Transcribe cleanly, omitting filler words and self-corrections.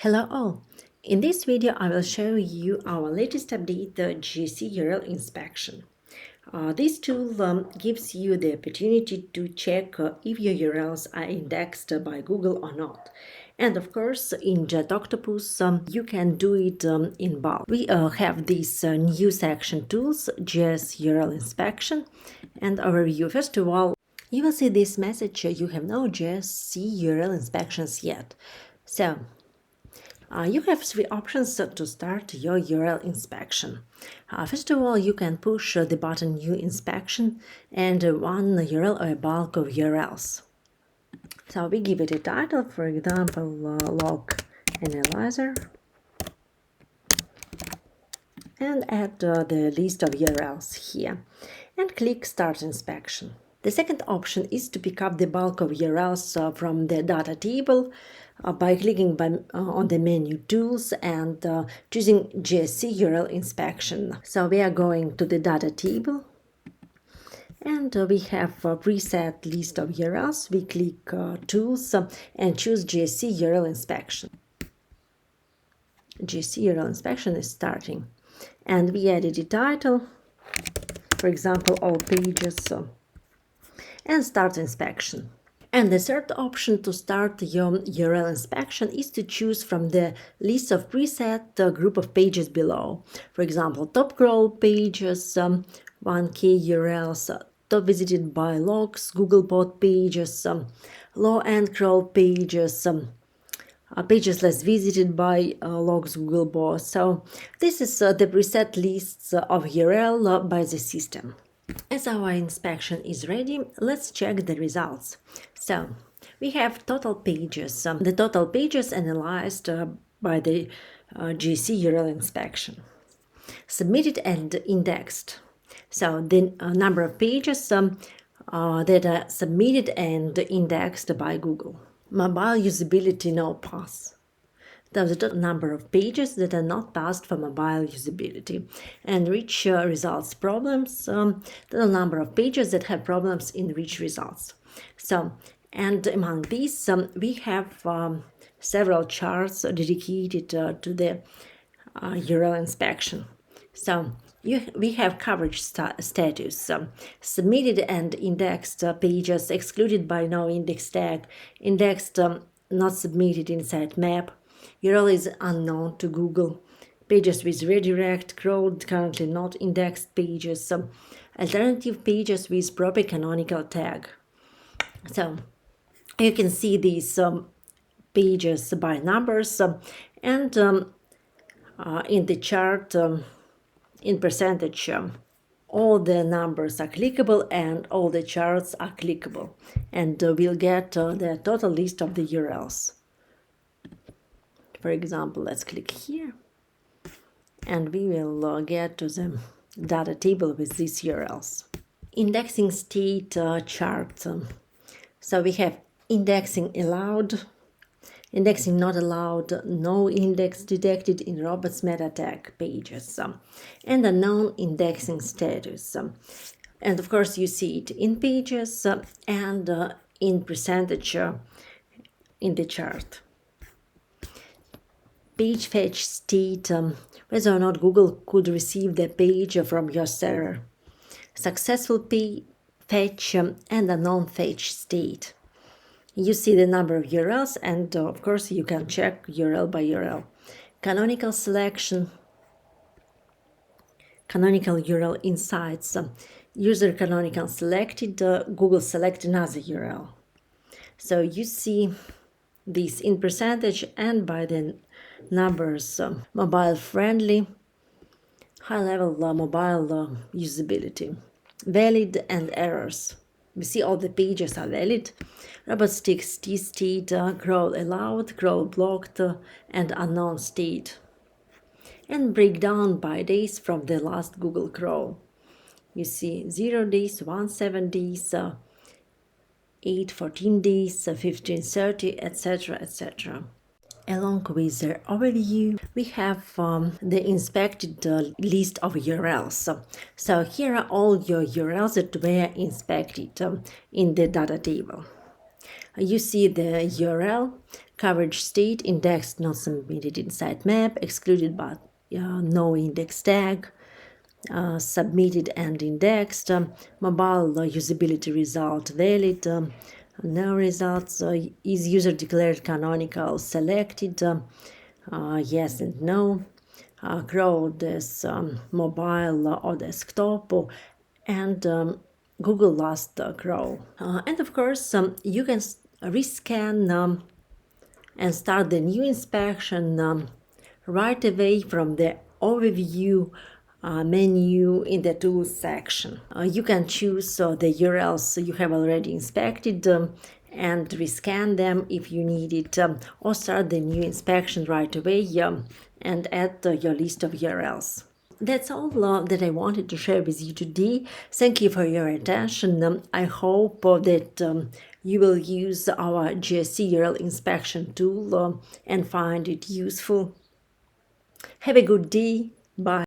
Hello all! In this video I will show you our latest update, the GC URL inspection. This tool gives you the opportunity to check if your URLs are indexed by Google or not. And of course, in JetOctopus, you can do it in bulk. We have this new section tools, JS URL inspection and overview. First of all, you will see this message, you have no JS URL inspections yet. So, you have three options to start your URL inspection. First of all, you can push the button New Inspection and one URL or a bulk of URLs. So we give it a title, for example, log analyzer, and add the list of URLs here, and click Start Inspection. The second option is to pick up the bulk of URLs from the data table by clicking on the menu Tools and choosing GSC URL Inspection. So we are going to the data table and we have a preset list of URLs. We click Tools and choose GSC URL Inspection. GSC URL Inspection is starting. And we added a title, for example, all pages, and start inspection. And the third option to start your URL inspection is to choose from the list of preset group of pages below. For example, top crawl pages, 1K URLs, top visited by logs, Googlebot pages, low-end crawl pages, pages less visited by logs Googlebot. So this is the preset lists of URL by the system. As our inspection is ready, let's check the results. So, we have total pages, the total pages analyzed by the GC URL inspection, submitted and indexed. So, the number of pages that are submitted and indexed by Google. Mobile usability no pass. The total number of pages that are not passed for mobile usability, and rich results problems, the number of pages that have problems in rich results. So, and among these, we have several charts dedicated to the URL inspection. So, we have coverage status, submitted and indexed pages excluded by no index tag, indexed not submitted in sitemap, URL is unknown to Google, pages with redirect, crawled, currently not indexed pages, alternative pages with proper canonical tag. So you can see these pages by numbers and in the chart in percentage all the numbers are clickable and all the charts are clickable, and we'll get the total list of the URLs. For example, let's click here and we will get to the data table with these URLs. Indexing state chart. So we have indexing allowed, indexing not allowed, no index detected in robots meta tag pages, and a non-indexing status. And of course you see it in pages and in percentage in the chart. Page fetch state, whether or not Google could receive the page from your server. Successful fetch and a non-fetch state. You see the number of URLs and of course you can check URL by URL. Canonical selection, canonical URL insights, user canonical selected, Google select another URL. So you see this in percentage and by the numbers, mobile friendly, high level mobile usability, valid and errors. We see all the pages are valid, robots.txt state, crawl allowed, crawl blocked, and unknown state. And breakdown by days from the last Google crawl. You see 0 days, 7 days, 14 days, 30, etc., etc. Along with the overview, we have the inspected list of URLs. So here are all your URLs that were inspected in the data table. You see the URL, coverage state, indexed not submitted in sitemap, excluded but no index tag, submitted and indexed, mobile usability result valid, no results, is user declared canonical selected, yes and no, grow this mobile or desktop, and Google last grow. And of course, you can rescan and start the new inspection right away from the overview menu in the tools section. You can choose the URLs you have already inspected and rescan them if you need it, or start the new inspection right away and add your list of URLs. That's all that I wanted to share with you today. Thank you for your attention. I hope that you will use our GSC URL inspection tool and find it useful. Have a good day. Bye.